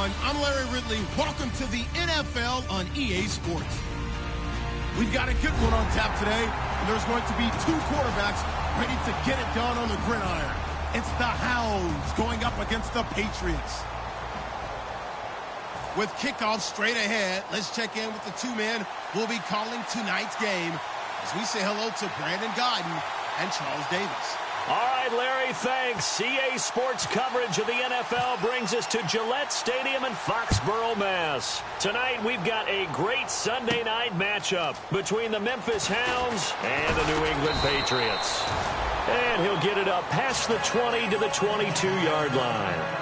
everyone. I'm Larry Ridley. Welcome to the NFL on EA Sports. We've got a good one on tap today, and there's going to be two quarterbacks ready to get it done on the gridiron. It's the Hounds going up against the Patriots. With kickoff straight ahead, let's check in with the two men who will be calling tonight's game as we say hello to Brandon Godden and Charles Davis. All right, Larry, thanks. EA Sports coverage of the NFL brings us to Gillette Stadium in Foxborough, Mass. Tonight, we've got a great Sunday night matchup between the Memphis Hounds and the New England Patriots. And he'll get it up past the 20 to the 22-yard line.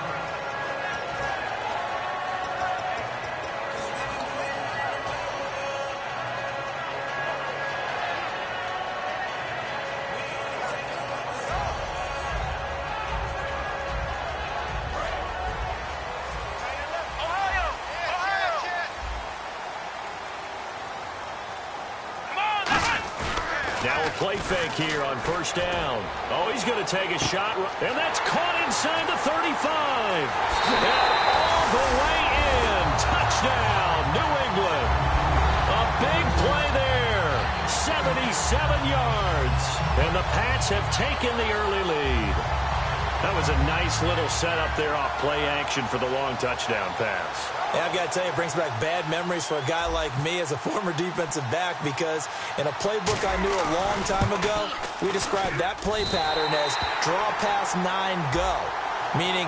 Now a play fake here on first down. Oh, he's going to take a shot, and that's caught inside the 35. And all the way in. Touchdown, New England. A big play there. 77 yards. And the Pats have taken the early lead. That was a nice little setup there off play action for the long touchdown pass. Yeah, I've got to tell you, it brings back bad memories for a guy like me as a former defensive back, because in a playbook I knew a long time ago, we described that play pattern as draw pass 9 go, meaning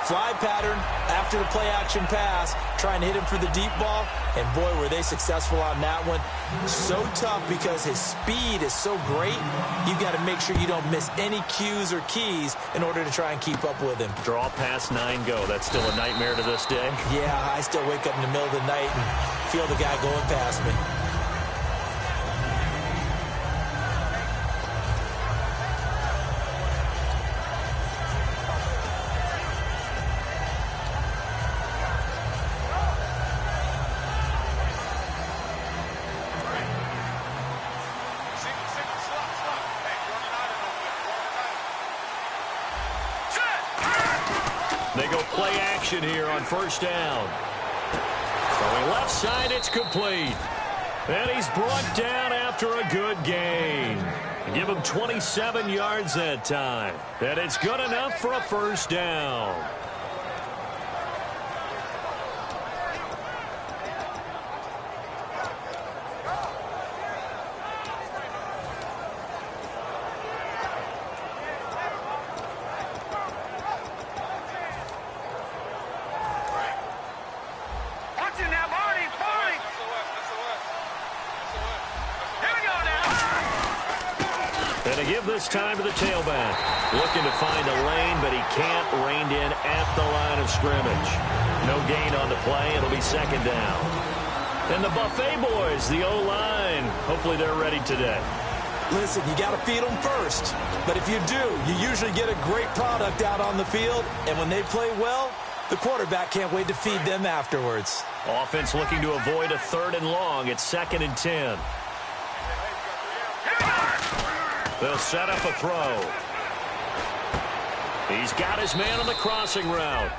fly pattern after the play action pass, trying to hit him for the deep ball, and boy, were they successful on that one. So tough because his speed is so great, you've got to make sure you don't miss any cues or keys in order to try and keep up with him. Draw pass 9 go. That's still a nightmare to this day? Yeah, I still wake up in the middle of the night and feel the guy going past me. They go play action here on first down. Throwing left side, it's complete. And he's brought down after a good gain. Give him 27 yards that time. And it's good enough for a first down. And to give this time to the tailback. Looking to find a lane, but he can't rein in at the line of scrimmage. No gain on the play. It'll be second down. And the Buffet boys, the O-line, hopefully they're ready today. Listen, you got to feed them first. But if you do, you usually get a great product out on the field. And when they play well, the quarterback can't wait to feed them afterwards. Offense looking to avoid a 3rd and long. It's 2nd and 10. They'll set up a throw. He's got his man on the crossing route.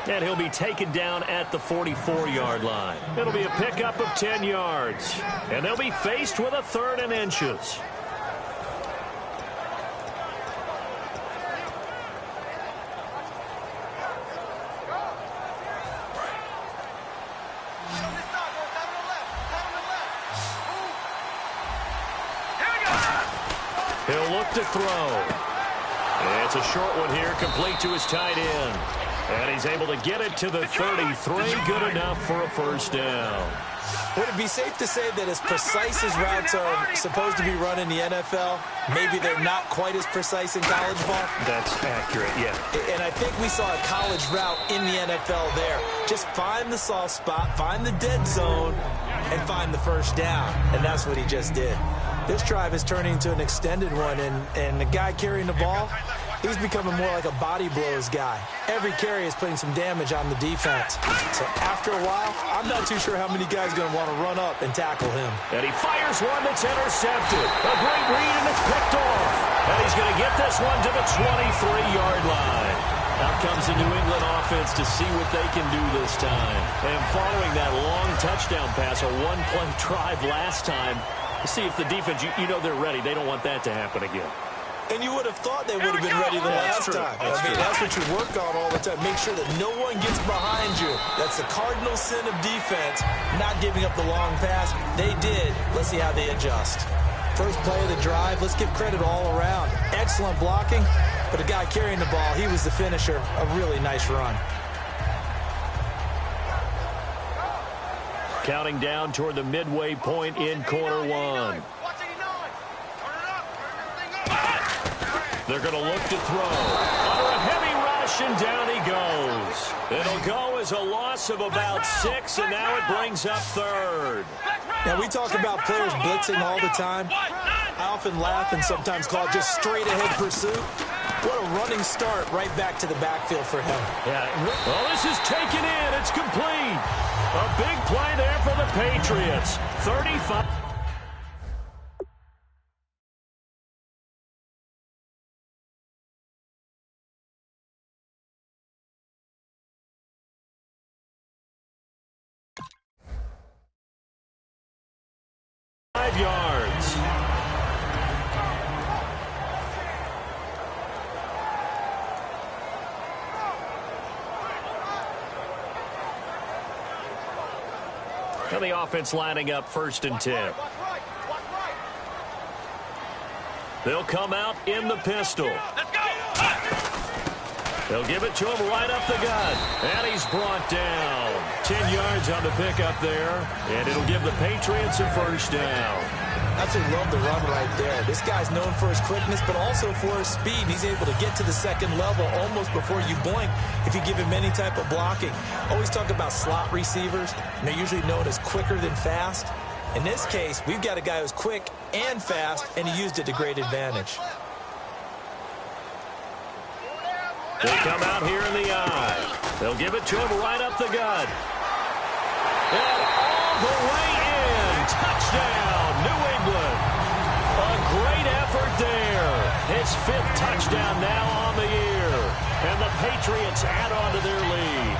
And he'll be taken down at the 44-yard line. It'll be a pickup of 10 yards. And they'll be faced with a 3rd and inches. He'll look to throw. It's a short one here, complete to his tight end. And he's able to get it to the 33. Good enough for a first down. Would it be safe to say that as precise as routes are supposed to be run in the NFL, maybe they're not quite as precise in college ball? That's accurate, yeah. And I think we saw a college route in the NFL there. Just find the soft spot, find the dead zone, and find the first down. And that's what he just did. This drive is turning into an extended one, and the guy carrying the ball, he's becoming more like a body blows guy. Every carry is putting some damage on the defense. So after a while, I'm not too sure how many guys are going to want to run up and tackle him. And he fires one that's intercepted. A great read, and it's picked off. And he's going to get this one to the 23-yard line. Out comes the New England offense to see what they can do this time. And following that long touchdown pass, a one-play drive last time, to see if the defense, you know they're ready. They don't want that to happen again. And you would have thought they would have been ready the last time. That's what you work on all the time. Make sure that no one gets behind you. That's the cardinal sin of defense, not giving up the long pass. They did. Let's see how they adjust. First play of the drive, let's give credit all around. Excellent blocking, but the guy carrying the ball, he was the finisher. A really nice run. Counting down toward the midway point in quarter one. They're going to look to throw. Under a heavy rush, and down he goes. It'll go as a loss of about 6, and now it brings up third. Now, we talk about players blitzing all the time. I often laugh and sometimes call it just straight-ahead pursuit. What a running start right back to the backfield for him. Yeah. Well, this is taken in. It's complete. A big play there for the Patriots. 35. Yards. Now the offense lining up 1st and 10. They'll come out in the pistol. They'll give it to him right up the gut. And he's brought down. 10 yards on the pickup there. And it'll give the Patriots a 1st down. Absolutely love the run right there. This guy's known for his quickness, but also for his speed. He's able to get to the second level almost before you blink if you give him any type of blocking. Always talk about slot receivers. And they're usually known as quicker than fast. In this case, we've got a guy who's quick and fast, and he used it to great advantage. They come out here in the eye. They'll give it to him right up the gut. And all the way in. Touchdown, New England. A great effort there. His 5th touchdown now on the year. And the Patriots add on to their lead.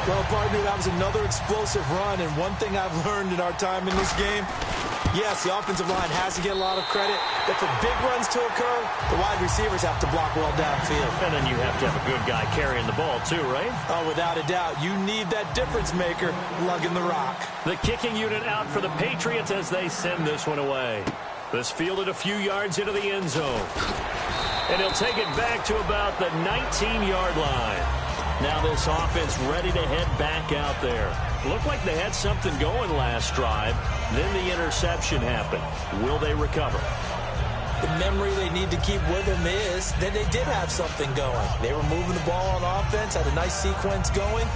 Well, partner, that was another explosive run. And one thing I've learned in our time in this game, yes, the offensive line has to get a lot of credit, but for big runs to occur, the wide receivers have to block well downfield. And then you have to have a good guy carrying the ball too, right? Oh, without a doubt. You need that difference maker lugging the rock. The kicking unit out for the Patriots as they send this one away. This fielded a few yards into the end zone. And he'll take it back to about the 19-yard line. Now this offense ready to head back out there. Looked like they had something going last drive. Then the interception happened. Will they recover? The memory they need to keep with them is that they did have something going. They were moving the ball on offense, had a nice sequence going.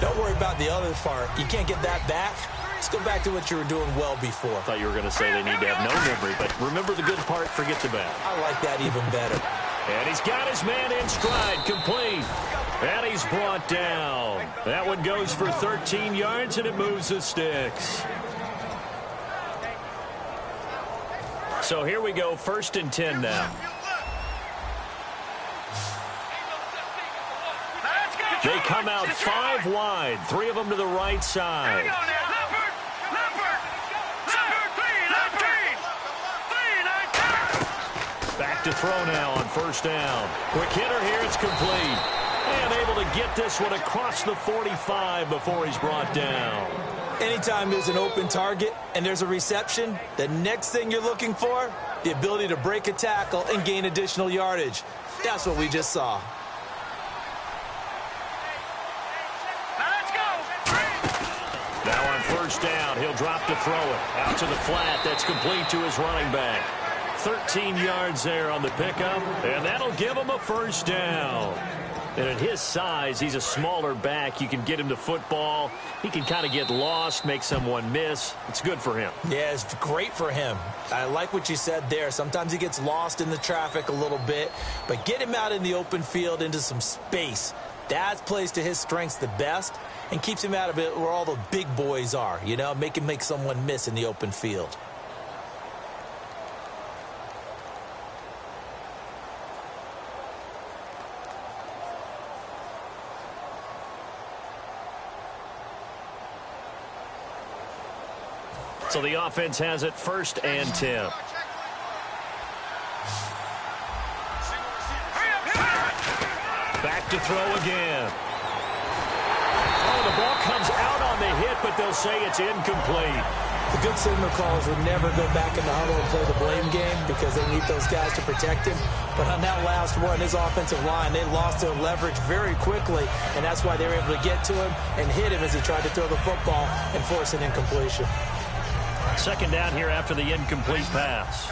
Don't worry about the other part. You can't get that back. Let's go back to what you were doing well before. I thought you were going to say they need to have no memory, but remember the good part, forget the bad. I like that even better. And he's got his man in stride, complete. And he's brought down. That one goes for 13 yards, and it moves the sticks. So here we go, 1st and 10 now. They come out 5 wide, 3 of them to the right side. Back to throw now on 1st down. Quick hitter here, it's complete. And able to get this one across the 45 before he's brought down. Anytime there's an open target and there's a reception, the next thing you're looking for, the ability to break a tackle and gain additional yardage. That's what we just saw. Now on 1st down, he'll drop to throw it. Out to the flat, that's complete to his running back. 13 yards there on the pickup, and that'll give him a 1st down. And at his size, he's a smaller back. You can get him to football. He can kind of get lost, make someone miss. It's good for him. Yeah, it's great for him. I like what you said there. Sometimes he gets lost in the traffic a little bit, but get him out in the open field into some space. That plays to his strengths the best and keeps him out of it where all the big boys are, you know, make him make someone miss in the open field. So the offense has it 1st and 10. Back to throw again. Oh, the ball comes out on the hit, but they'll say it's incomplete. The good signal callers would never go back in the huddle and play the blame game because they need those guys to protect him. But on that last one, his offensive line, they lost their leverage very quickly, and that's why they were able to get to him and hit him as he tried to throw the football and force an incompletion. 2nd down here after the incomplete pass.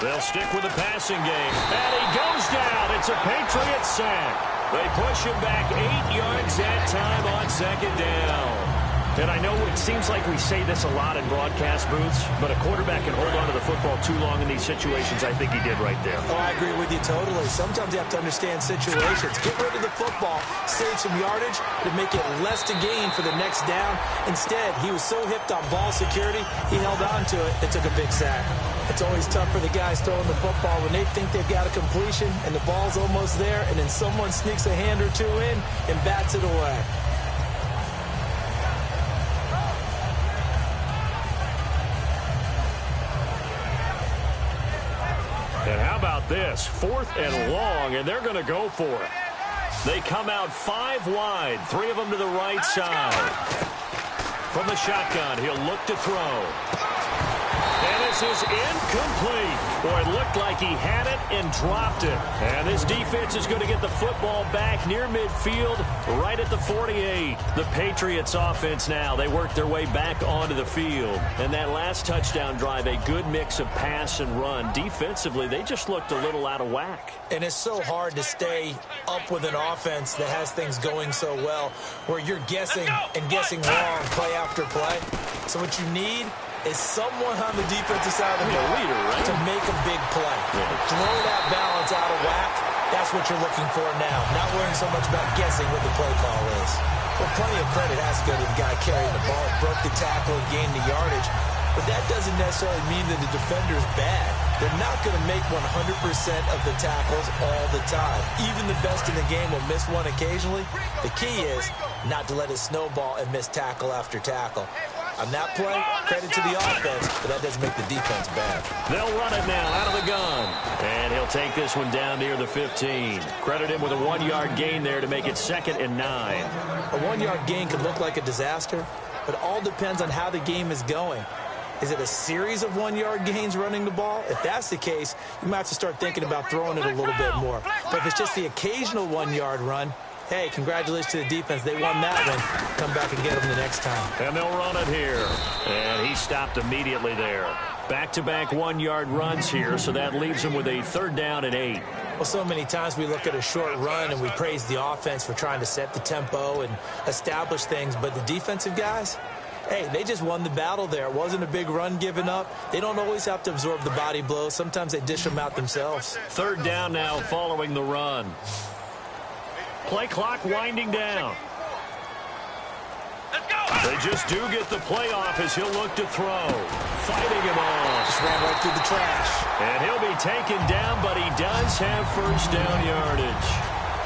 They'll stick with the passing game. And he goes down. It's a Patriot sack. They push him back 8 yards that time on 2nd down. And I know it seems like we say this a lot in broadcast booths, but a quarterback can hold on to the football too long in these situations. I think he did right there. Oh, I agree with you totally. Sometimes you have to understand situations. Get rid of the football, save some yardage to make it less to gain for the next down. Instead, he was so hipped on ball security, he held on to it and took a big sack. It's always tough for the guys throwing the football when they think they've got a completion and the ball's almost there, and then someone sneaks a hand or two in and bats it away. And how about this? 4th and long, and they're going to go for it. They come out 5 wide, 3 of them to the right side. From the shotgun, he'll look to throw. And this is incomplete. Boy, it looked like he had it and dropped it. And this defense is going to get the football back near midfield, right at the 48. The Patriots offense now, they work their way back onto the field. And that last touchdown drive, a good mix of pass and run. Defensively, they just looked a little out of whack. And it's so hard to stay up with an offense that has things going so well, where you're guessing and guessing wrong play after play. So what you need is someone on the defensive side of the ball to make a big play. Throw that balance out of whack. That's what you're looking for now. Not worrying so much about guessing what the play call is. Well, plenty of credit has to go to the guy carrying the ball. Broke the tackle and gained the yardage. But that doesn't necessarily mean that the defender's bad. They're not going to make 100% of the tackles all the time. Even the best in the game will miss one occasionally. The key is not to let it snowball and miss tackle after tackle. On that play, credit to the offense, but that doesn't make the defense bad. They'll run it now out of the gun. And he'll take this one down near the 15. Credit him with a 1-yard gain there to make it 2nd and 9. A 1-yard gain could look like a disaster, but it all depends on how the game is going. Is it a series of 1-yard gains running the ball? If that's the case, you might have to start thinking about throwing it a little bit more. But if it's just the occasional 1-yard run, hey, congratulations to the defense. They won that one. Come back and get them the next time. And they'll run it here. And he stopped immediately there. Back-to-back 1-yard runs here, so that leaves him with a 3rd down and 8. Well, so many times we look at a short run and we praise the offense for trying to set the tempo and establish things, but the defensive guys, hey, they just won the battle there. It wasn't a big run given up. They don't always have to absorb the body blows. Sometimes they dish them out themselves. 3rd down now following the run. Play clock winding down. They just do get the play off as he'll look to throw. Fighting him off. Just ran right through the trash. And he'll be taken down, but he does have 1st down yardage.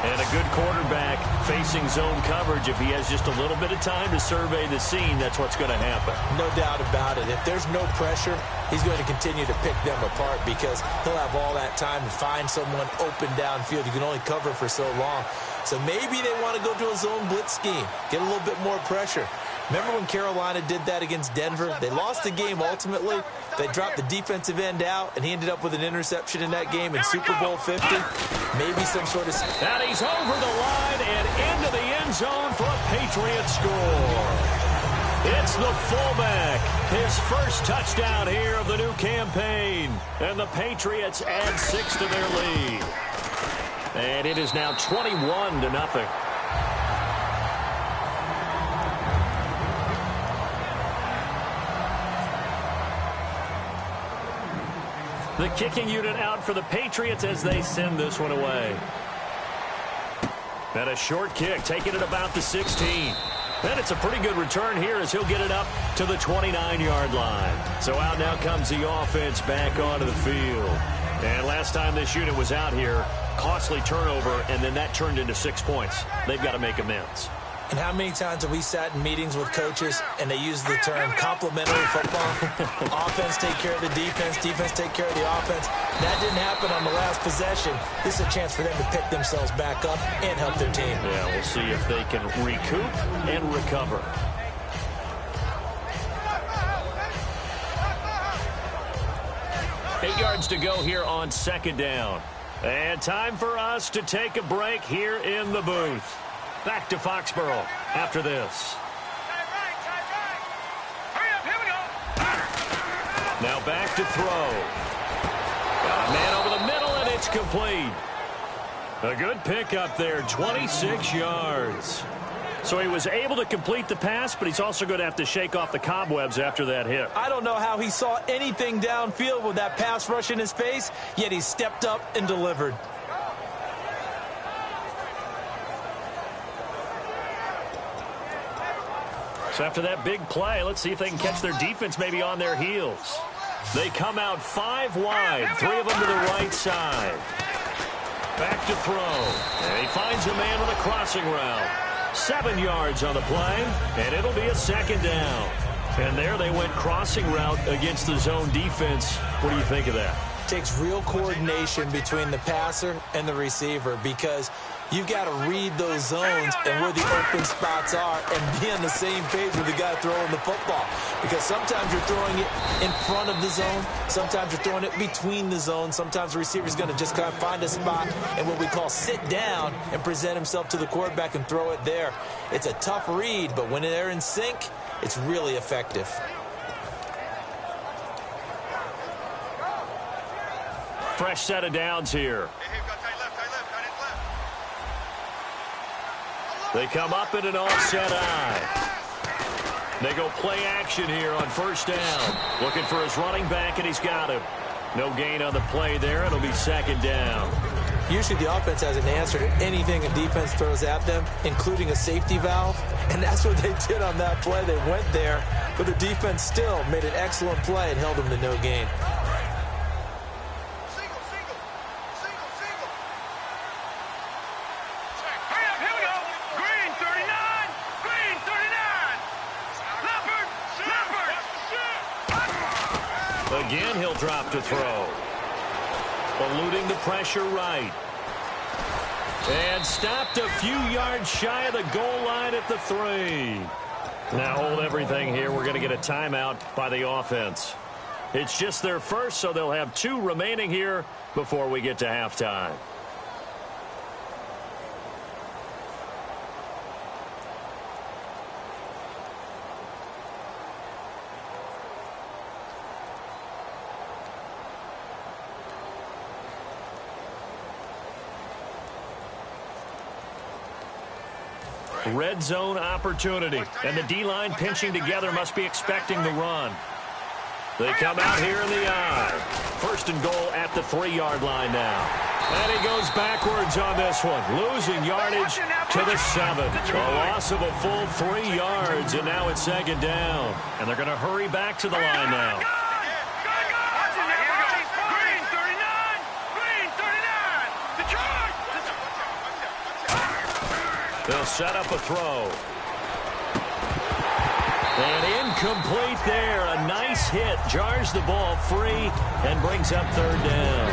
And a good quarterback facing zone coverage. If he has just a little bit of time to survey the scene, that's what's going to happen. No doubt about it. If there's no pressure, he's going to continue to pick them apart because he'll have all that time to find someone open downfield. You can only cover for so long. So maybe they want to go to a zone blitz scheme, get a little bit more pressure. Remember when Carolina did that against Denver? They lost the game ultimately. They dropped the defensive end out, and he ended up with an interception in that game in Super Bowl 50. Maybe some sort of... And he's over the line and into the end zone for a Patriot score. It's the fullback. His 1st touchdown here of the new campaign. And the Patriots add 6 to their lead. And it is now 21-0. The kicking unit out for the Patriots as they send this one away. And a short kick, taking it about the 16. And it's a pretty good return here as he'll get it up to the 29-yard line. So out now comes the offense back onto the field. And last time this unit was out here, costly turnover, and then that turned into 6 points. They've got to make amends. And how many times have we sat in meetings with coaches and they use the term complementary football? Offense take care of the defense, defense take care of the offense. That didn't happen on the last possession. This is a chance for them to pick themselves back up and help their team. Yeah, we'll see if they can recoup and recover. Eight yards to go here on second down. And time for us to take a break here in the booth. Back to Foxborough after this. Now back to throw. Got a man over the middle, and it's complete. A good pickup there, 26 yards. So he was able to complete the pass, but he's also going to have to shake off the cobwebs after that hit. I don't know how he saw anything downfield with that pass rush in his face, yet he stepped up and delivered. So after that big play, let's see if they can catch their defense maybe on their heels. They come out 5 wide, 3 of them to the right side. Back to throw. And he finds a man with a crossing route. 7 yards on the play, and it'll be a second down. And there they went crossing route against the zone defense. What do you think of that? It takes real coordination between the passer and the receiver because you've got to read those zones and where the open spots are and be on the same page with the guy throwing the football. Because sometimes you're throwing it in front of the zone. Sometimes you're throwing it between the zones. Sometimes the receiver's going to just kind of find a spot and what we call sit down and present himself to the quarterback and throw it there. It's a tough read, but when they're in sync, it's really effective. Fresh set of downs here. They come up in an offset eye. They go play action here on first down. Looking for his running back, and he's got him. No gain on the play there. It'll be second down. Usually the offense has an answer to anything a defense throws at them, including a safety valve. And that's what they did on that play. They went there, but the defense still made an excellent play and held them to no gain. Again, he'll drop to throw. Eluding the pressure right. And stopped a few yards shy of the goal line at the 3. Now hold everything here. We're going to get a timeout by the offense. It's just their first, so they'll have 2 remaining here before we get to halftime. Red zone opportunity, and the D-line pinching together must be expecting the run. They come out here in the eye. First and goal at the 3-yard line now. And he goes backwards on this one, losing yardage to the 7. A loss of a full 3 yards, and now it's second down. And they're going to hurry back to the line now. They'll set up a throw. And incomplete there. A nice hit. Jars the ball free and brings up third down.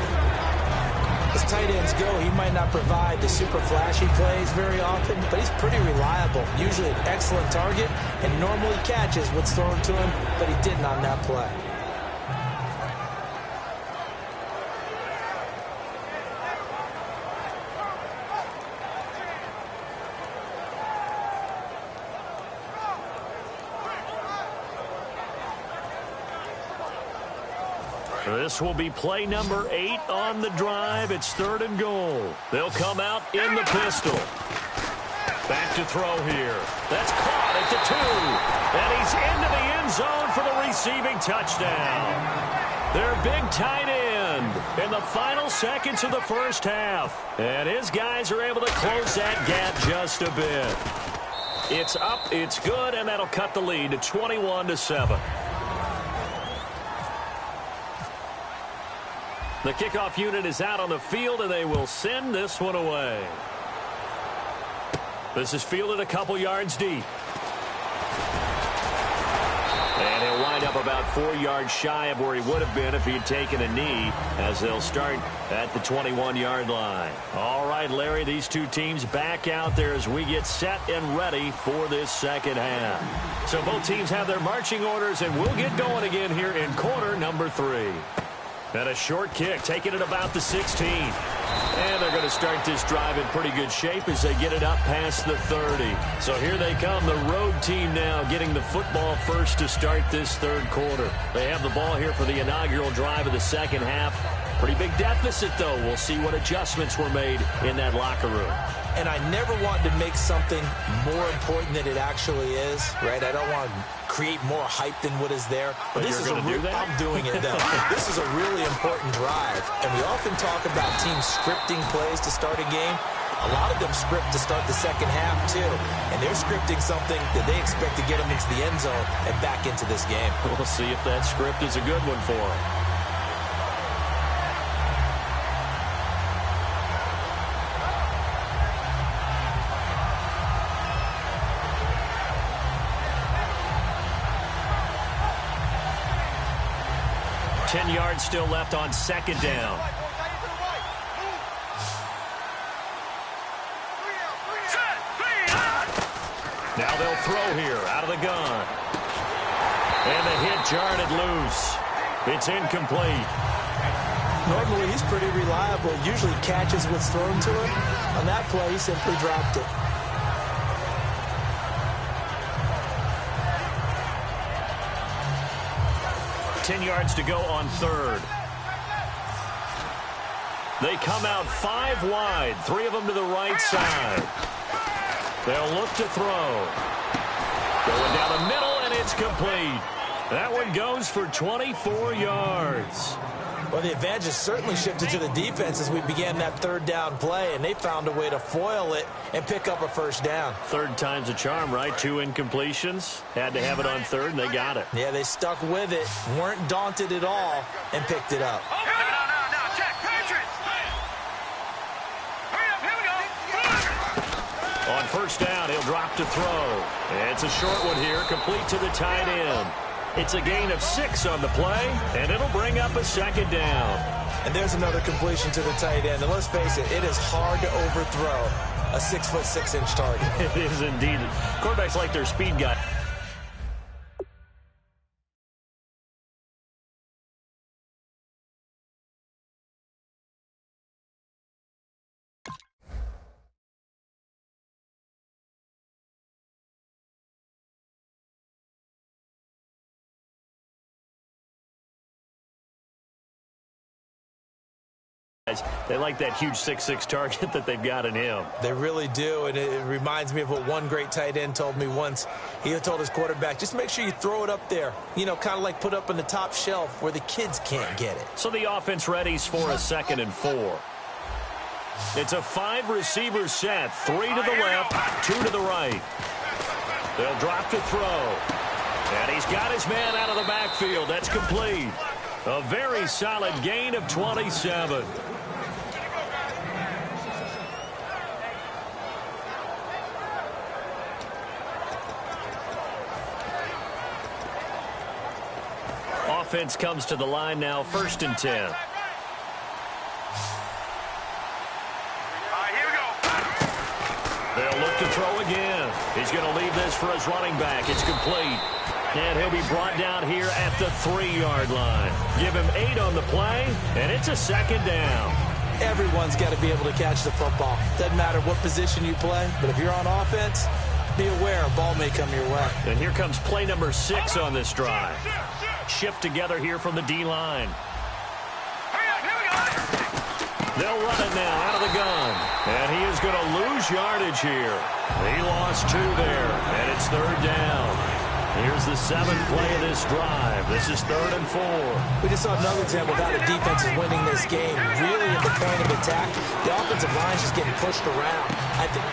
As tight ends go, he might not provide the super flashy plays very often, but he's pretty reliable. Usually an excellent target and normally catches what's thrown to him, but he didn't on that play. This will be play number 8 on the drive. It's third and goal. They'll come out in the pistol. Back to throw here. That's caught at the 2. And he's into the end zone for the receiving touchdown. Their big tight end in the final seconds of the first half. And his guys are able to close that gap just a bit. It's up, it's good, and that'll cut the lead to 21-7. The kickoff unit is out on the field, and they will send this one away. This is fielded a couple yards deep. And he'll wind up about 4 yards shy of where he would have been if he had taken a knee, as they'll start at the 21-yard line. All right, Larry, these two teams back out there as we get set and ready for this second half. So both teams have their marching orders, and we'll get going again here in quarter number 3. And a short kick, taking it about the 16. And they're going to start this drive in pretty good shape as they get it up past the 30. So here they come, the road team now getting the football first to start this third quarter. They have the ball here for the inaugural drive of the second half. Pretty big deficit, though. We'll see what adjustments were made in that locker room. And I never want to make something more important than it actually is, right? I don't want to create more hype than what is there. But this is I'm doing it, though. This is a really important drive. And we often talk about teams scripting plays to start a game. A lot of them script to start the second half, too. And they're scripting something that they expect to get them into the end zone and back into this game. We'll see if that script is a good one for them. Yards still left on second down. Now they'll throw here out of the gun. And the hit jarred it loose. It's incomplete. Normally he's pretty reliable. Usually catches what's thrown to him. On that play, he simply dropped it. Yards to go on third. They come out 5 wide, 3 of them to the right side. They'll look to throw. Going down the middle, and it's complete. That one goes for 24 yards. Well, the advantage has certainly shifted to the defense as we began that third down play, and they found a way to foil it and pick up a first down. Third time's a charm, right? 2 incompletions. Had to have it on third, and they got it. Yeah, they stuck with it, weren't daunted at all, and picked it up. Check, Patriots! Hurry up, here we go! On first down, he'll drop to throw. It's a short one here, complete to the tight end. It's a gain of 6 on the play, and it'll bring up a second down. And there's another completion to the tight end. And let's face it, it is hard to overthrow a 6'6" target. It is indeed. Quarterbacks like their speed guy. They like that huge 6'6" target that they've got in him. They really do, and it reminds me of what one great tight end told me once. He told his quarterback, just make sure you throw it up there, you know, kind of like put up on the top shelf where the kids can't get it. So the offense readies for a 2nd and 4. It's a 5-receiver set, 3 to the left, 2 to the right. They'll drop to throw. And he's got his man out of the backfield. That's complete. A very solid gain of 27. Offense comes to the line now, 1st and 10. All right, here we go. They'll look to throw again. He's going to leave this for his running back. It's complete. And he'll be brought down here at the 3-yard line. Give him 8 on the play, and it's a 2nd down. Everyone's got to be able to catch the football. Doesn't matter what position you play, but if you're on offense, be aware a ball may come your way. And here comes play number 6 on this drive. Shift together here from the D-line. Hurry up, here we go. They'll run it now out of the gun. And he is going to lose yardage here. He lost 2 there, and it's 3rd down. Here's the 7th play of this drive. This is 3rd and 4. We just saw another example of how the defense is winning this game. Really at the point of attack. The offensive line is just getting pushed around.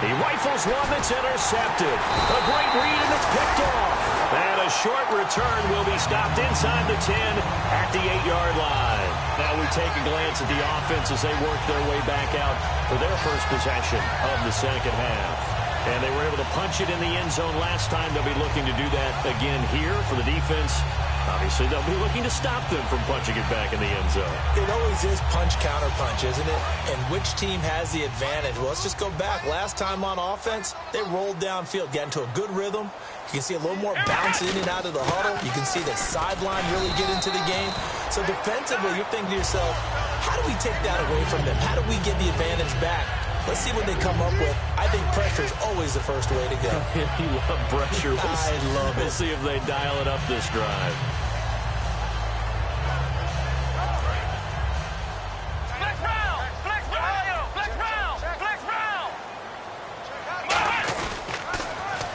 He rifles one that's intercepted. A great read, and it's picked off. And a short return will be stopped inside the 10 at the 8-yard line. Now we take a glance at the offense as they work their way back out for their first possession of the second half. And they were able to punch it in the end zone last time. They'll be looking to do that again here for the defense. Obviously, they'll be looking to stop them from punching it back in the end zone. It always is punch-counter-punch, isn't it? And which team has the advantage? Well, let's just go back. Last time on offense, they rolled downfield, got into a good rhythm. You can see a little more bounce in and out of the huddle. You can see the sideline really get into the game. So defensively, you're thinking to yourself, how do we take that away from them? How do we get the advantage back? Let's see what they come up with. I think pressure is always the first way to go. You love pressure. I love it. We'll see if they dial it up this drive.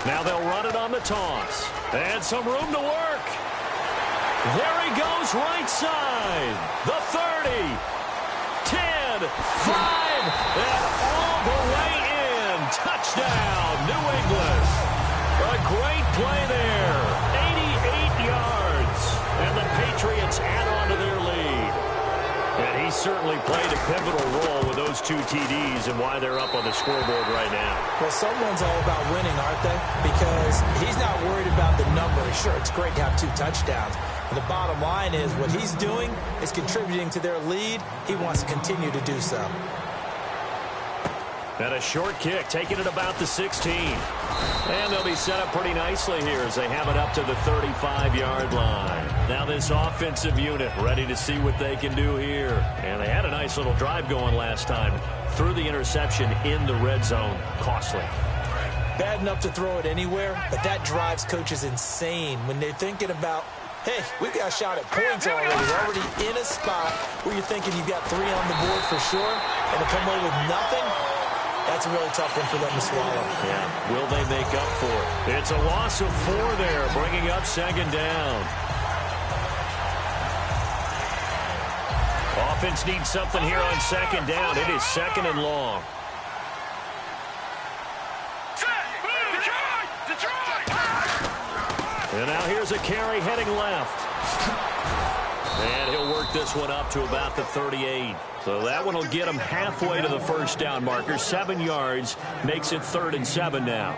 Now they'll run it on the toss. And some room to work. There he goes, right side. The 30. 10. 5. And all the way in. Touchdown, New England. A great play there. 88 yards. And the Patriots add on to their lead. And he certainly played a pivotal role with those 2 TDs and why they're up on the scoreboard right now. Well, someone's all about winning, aren't they? Because he's not worried about the number. Sure, it's great to have 2 touchdowns. But the bottom line is what he's doing is contributing to their lead. He wants to continue to do so. And a short kick, taking it about the 16. And they'll be set up pretty nicely here as they have it up to the 35-yard line. Now this offensive unit ready to see what they can do here. And they had a nice little drive going last time. Threw the interception in the red zone. Costly. Bad enough to throw it anywhere, but that drives coaches insane when they're thinking about, hey, we've got a shot at points already. We're already in a spot where you're thinking you've got 3 on the board for sure, and to come away with nothing, that's a really tough one for them to swallow. Yeah, will they make up for it? It's a loss of 4 there, bringing up 2nd down. Offense needs something here on 2nd down. It is 2nd and long. And now here's a carry heading left. And he'll work this one up to about the 38. So that one will get him halfway to the first down marker. 7 yards makes it 3rd and 7 now.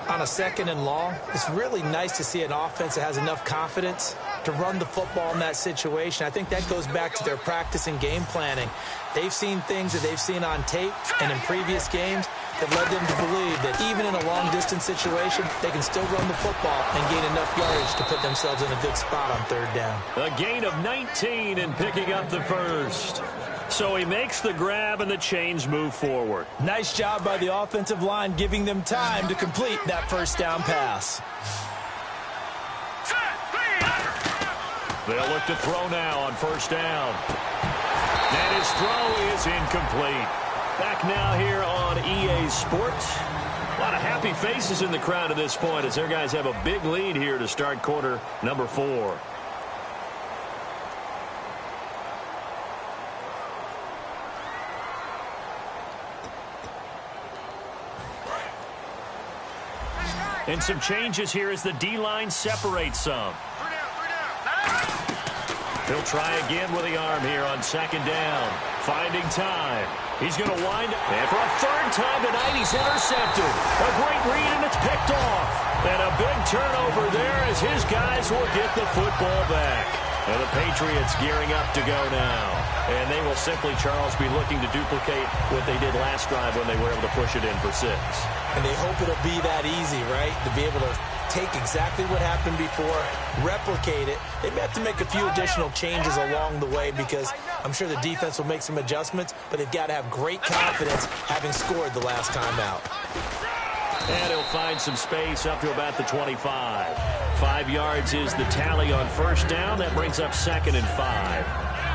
On a 2nd and long, it's really nice to see an offense that has enough confidence to run the football in that situation. I think that goes back to their practice and game planning. They've seen things that they've seen on tape and in previous games that led them to believe that even in a long-distance situation, they can still run the football and gain enough yardage to put themselves in a good spot on 3rd down. A gain of 19 and picking up the first. So he makes the grab and the chains move forward. Nice job by the offensive line giving them time to complete that first down pass. They'll look to throw now on 1st down. And his throw is incomplete. Back now here on EA Sports. A lot of happy faces in the crowd at this point as their guys have a big lead here to start quarter number 4. And some changes here as the D-line separates some. He'll try again with the arm here on 2nd down. Finding time. He's going to wind up. And for a 3rd time tonight, he's intercepted. A great read, and it's picked off. And a big turnover there as his guys will get the football back. And the Patriots gearing up to go now. And they will simply, Charles, be looking to duplicate what they did last drive when they were able to push it in for 6. And they hope it'll be that easy, right? To be able to take exactly what happened before, replicate it. They may have to make a few additional changes along the way because I'm sure the defense will make some adjustments, but they've got to have great confidence having scored the last time out. And he'll find some space up to about the 25. 5 yards is the tally on 1st down. That brings up 2nd and 5.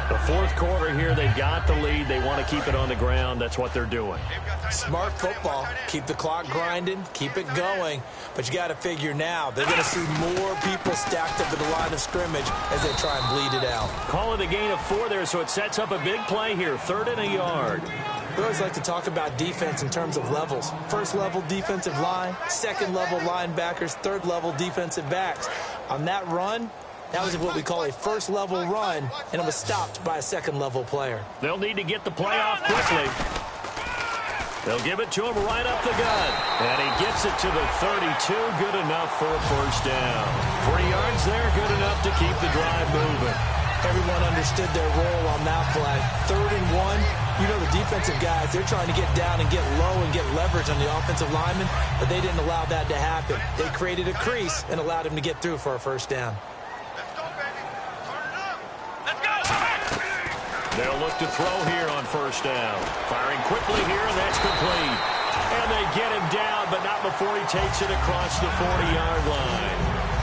The 4th quarter here, they've got the lead. They want to keep it on the ground. That's what they're doing. Smart football. Keep the clock grinding. Keep it going. But you got to figure now, they're going to see more people stacked up at the line of scrimmage as they try and bleed it out. Call it a gain of 4 there, so it sets up a big play here. 3rd and a yard. We always like to talk about defense in terms of levels. 1st level defensive line, 2nd level linebackers, 3rd level defensive backs. On that run, that was what we call a 1st level run, and it was stopped by a 2nd level player. They'll need to get the play off quickly. They'll give it to him right up the gut. And he gets it to the 32. Good enough for a first down. 3 yards there, good enough to keep the drive moving. Everyone understood their role on that play. 3rd and 1. You know the defensive guys, they're trying to get down and get low and get leverage on the offensive lineman, but they didn't allow that to happen. They created a crease and allowed him to get through for a first down. Let's go, baby. Turn it up. Let's go. They'll look to throw here on first down. Firing quickly here, and that's complete. And they get him down, but not before he takes it across the 40-yard line.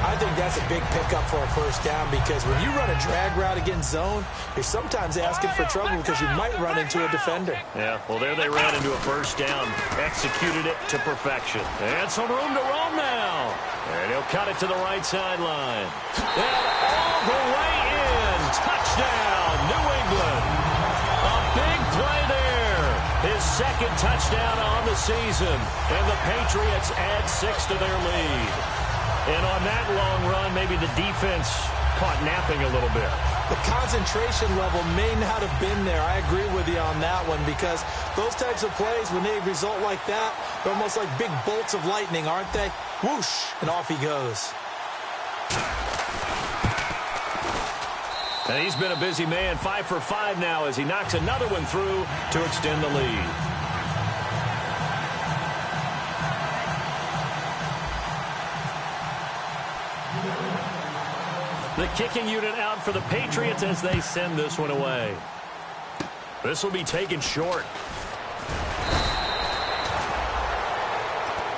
I think that's a big pickup for a first down because when you run a drag route against zone, you're sometimes asking for trouble because you might run into a defender. Yeah, well, there they ran into a first down. Executed it to perfection. And some room to roam now. And he'll cut it to the right sideline. And all the way in. Touchdown, New England. A big play there. His 2nd touchdown on the season. And the Patriots add 6 to their lead. And on that long run, maybe the defense caught napping a little bit. The concentration level may not have been there. I agree with you on that one because those types of plays, when they result like that, they're almost like big bolts of lightning, aren't they? Whoosh, and off he goes. And he's been a busy man, 5 for 5 now as he knocks another one through to extend the lead. The kicking unit out for the Patriots as they send this one away. This will be taken short.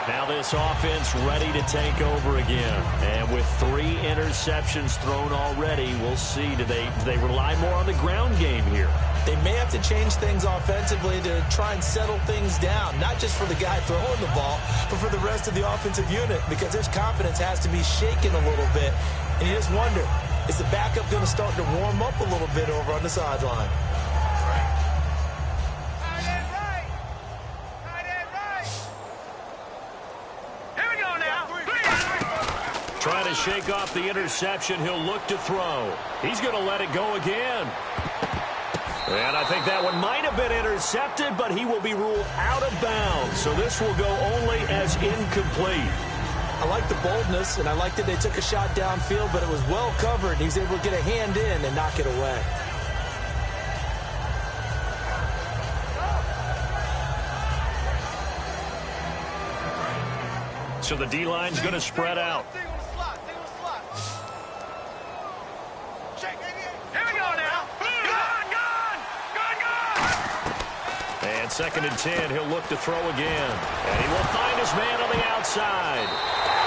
Now this offense ready to take over again. And with 3 interceptions thrown already, we'll see. Do they rely more on the ground game here? They may have to change things offensively to try and settle things down, not just for the guy throwing the ball, but for the rest of the offensive unit because his confidence has to be shaken a little bit. And you just wonder, is the backup going to start to warm up a little bit over on the sideline? Here we go now. Trying to shake off the interception. He'll look to throw. He's going to let it go again. And I think that one might have been intercepted, but he will be ruled out of bounds. So this will go only as incomplete. I like the boldness, and I like that they took a shot downfield, but it was well covered, and he's able to get a hand in and knock it away. So the D-line's going to spread out. Here we go now. Gone. And 2nd and 10, he'll look to throw again. And he will find his man on the outside.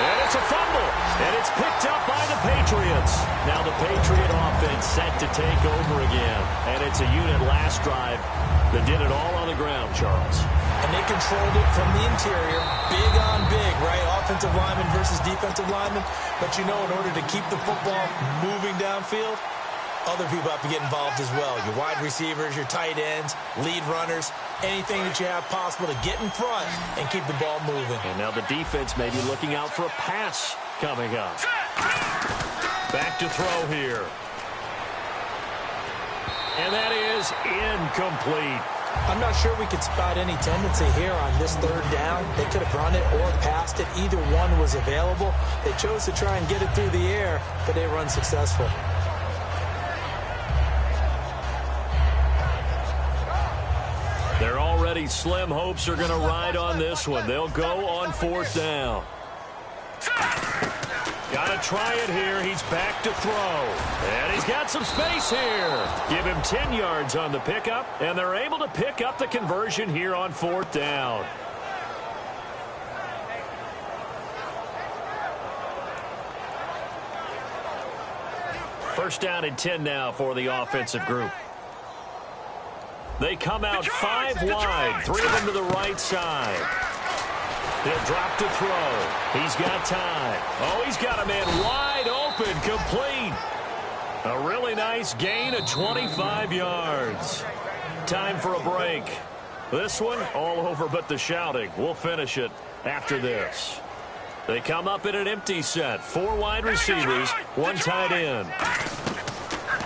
And it's a fumble. And it's picked up by the Patriots. Now the Patriot offense set to take over again. And it's a unit last drive that did it all on the ground, Charles. And they controlled it from the interior. Big on big, right? Offensive lineman versus defensive lineman. But you know, in order to keep the football moving downfield, other people have to get involved as well. Your wide receivers, your tight ends, lead runners, anything that you have possible to get in front and keep the ball moving. And now the defense may be looking out for a pass coming up. Back to throw here. And that is incomplete. I'm not sure we could spot any tendency here on this 3rd down. They could have run it or passed it. Either one was available. They chose to try and get it through the air, but they were unsuccessful. They're already slim hopes are going to ride on this one. They'll go on 4th down. Got to try it here. He's back to throw. And he's got some space here. Give him 10 yards on the pickup, and they're able to pick up the conversion here on 4th down. First down and 10 now for the offensive group. They come out 5 wide, 3 of them to the right side. He'll drop to throw. He's got time. Oh, he's got a man wide open, complete. A really nice gain of 25 yards. Time for a break. This one, all over but the shouting. We'll finish it after this. They come up in an empty set. 4 wide receivers, 1 tight end.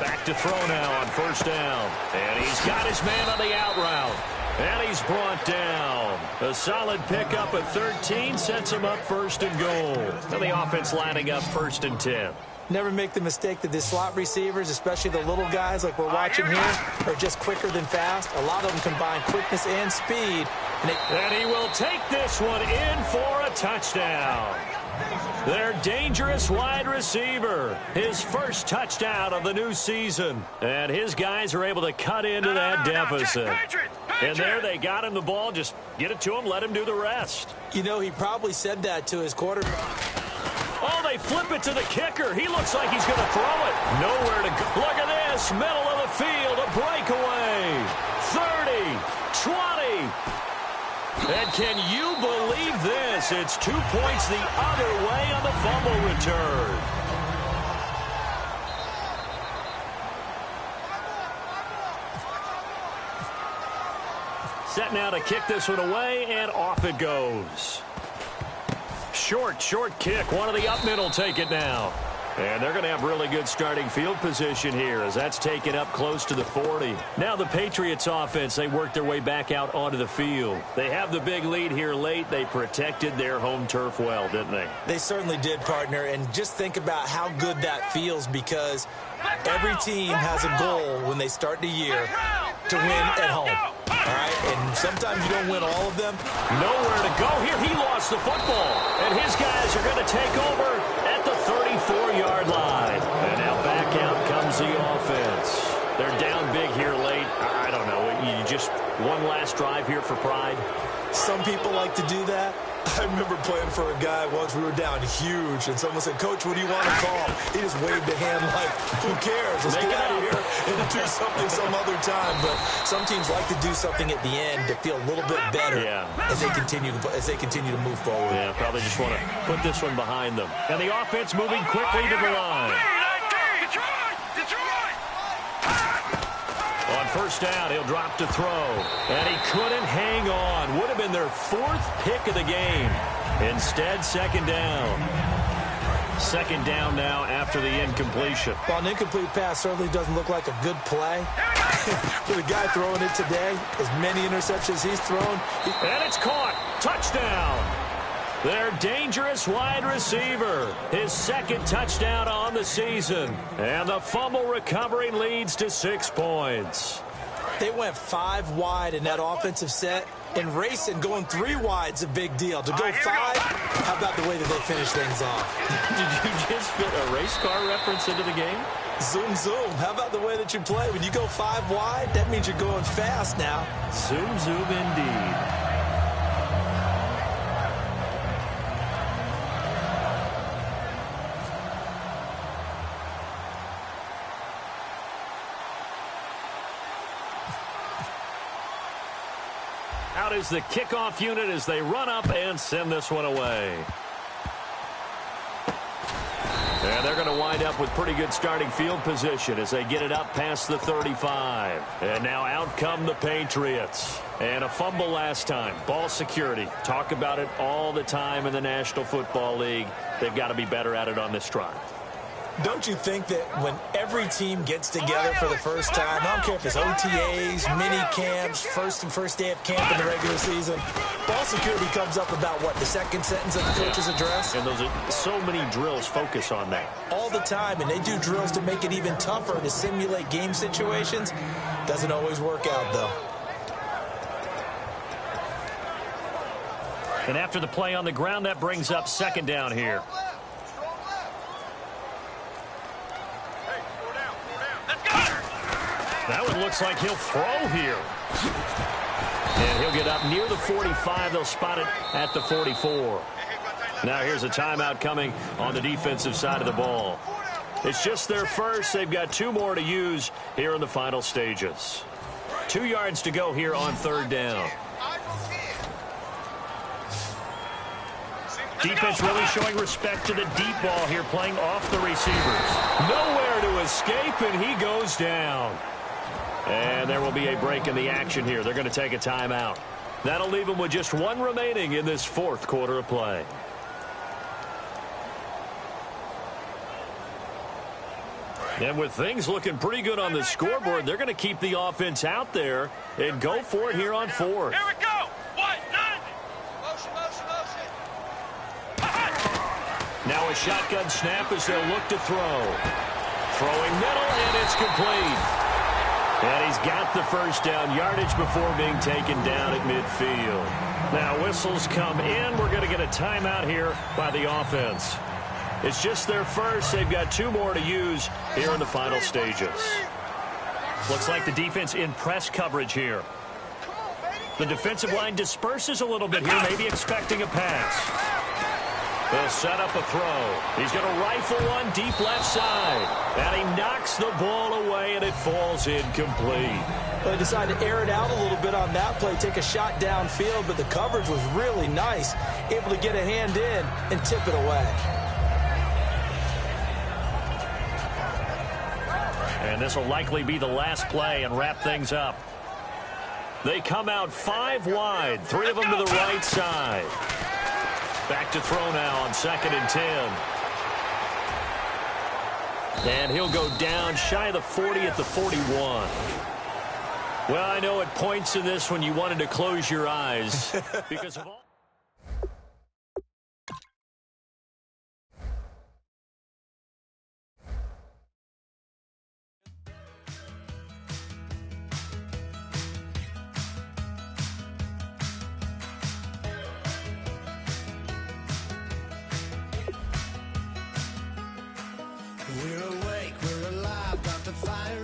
Back to throw now on first down. And he's got his man on the out route. And he's brought down. A solid pickup at 13 sets him up first and goal. And the offense lining up first and 10. Never make the mistake that the slot receivers, especially the little guys like we're watching here, are just quicker than fast. A lot of them combine quickness and speed. And he will take this one in for a touchdown. Their dangerous wide receiver. His first touchdown of the new season. And his guys are able to cut into that deficit. And there they got him the ball. Just get it to him, let him do the rest. You know, he probably said that to his quarterback. Oh, they flip it to the kicker. He looks like he's going to throw it. Nowhere to go. Look at this. Middle of the field. A breakaway. 30, 20. And can you believe this? It's 2 points the other way on the fumble return. Set now to kick this one away, and off it goes. Short kick. One of the up middle take it now. And they're going to have really good starting field position here as that's taken up close to the 40. Now the Patriots offense, they work their way back out onto the field. They have the big lead here late. They protected their home turf well, didn't they? They certainly did, partner. And just think about how good that feels, because every team has a goal when they start the year to win at home. All right, and sometimes you don't win all of them. Nowhere to go here. He lost the football, and his guys are going to take over at the 34-yard line. And now back out comes the offense. They're down big here late. I don't know. You just one last drive here for pride. Some people like to do that. I remember playing for a guy once. We were down huge, and someone said, "Coach, what do you want to call?" He just waved a hand like, "Who cares? Let's get out of here and do something some other time." But some teams like to do something at the end to feel a little bit better as they continue to move forward. Yeah, probably just want to put this one behind them. And the offense moving quickly to the line. On first down, he'll drop to throw. And he couldn't hang on. Would have been their fourth pick of the game. Instead, second down. Second down now after the incompletion. Well, an incomplete pass certainly doesn't look like a good play. For the guy throwing it today, as many interceptions he's thrown. And it's caught. Touchdown. Their dangerous wide receiver. His second touchdown on the season. And the fumble recovery leads to 6 points. They went 5 wide in that offensive set. And racing, going 3 wide's a big deal. To go 5, how about the way that they finish things off? Did you just fit a race car reference into the game? Zoom, zoom. How about the way that you play? When you go 5 wide, that means you're going fast now. Zoom, zoom indeed. Out is the kickoff unit as they run up and send this one away. And they're going to wind up with pretty good starting field position as they get it up past the 35. And now out come the Patriots. And a fumble last time. Ball security. Talk about it all the time in the National Football League. They've got to be better at it on this drive. Don't you think that when every team gets together for the first time, I don't care if it's OTAs, mini camps, first day of camp in the regular season, ball security comes up about what, the second sentence of the coach's address? And those are so many drills focus on that. All the time, and they do drills to make it even tougher to simulate game situations. Doesn't always work out, though. And after the play on the ground, that brings up second down here. That one looks like he'll throw here. And he'll get up near the 45. They'll spot it at the 44. Now here's a timeout coming on the defensive side of the ball. It's just their first. They've got 2 more to use here in the final stages. 2 yards to go here on third down. Defense really showing respect to the deep ball here, playing off the receivers. Nowhere to escape, and he goes down. And there will be a break in the action here. They're going to take a timeout. That'll leave them with just 1 remaining in this 4th quarter of play. And with things looking pretty good on the scoreboard, they're going to keep the offense out there and go for it here on fourth. Here we go. 1-9. Motion, motion, motion. Now a shotgun snap as they'll look to throw. Throwing middle, and it's complete. And he's got the first down yardage before being taken down at midfield. Now whistles come in. We're going to get a timeout here by the offense. It's just their first. They've got 2 more to use here in the final stages. Looks like the defense in press coverage here. The defensive line disperses a little bit here, maybe expecting a pass. They'll set up a throw. He's going to rifle one deep left side. And he knocks the ball away, and it falls incomplete. They decided to air it out a little bit on that play, take a shot downfield, but the coverage was really nice, able to get a hand in and tip it away. And this will likely be the last play and wrap things up. They come out 5 wide, 3 of them to the right side. Back to throw now on 2nd and 10. And he'll go down shy of the 40 at the 41. Well, I know at points in this when you wanted to close your eyes because of all... We're awake, we're alive, got the fire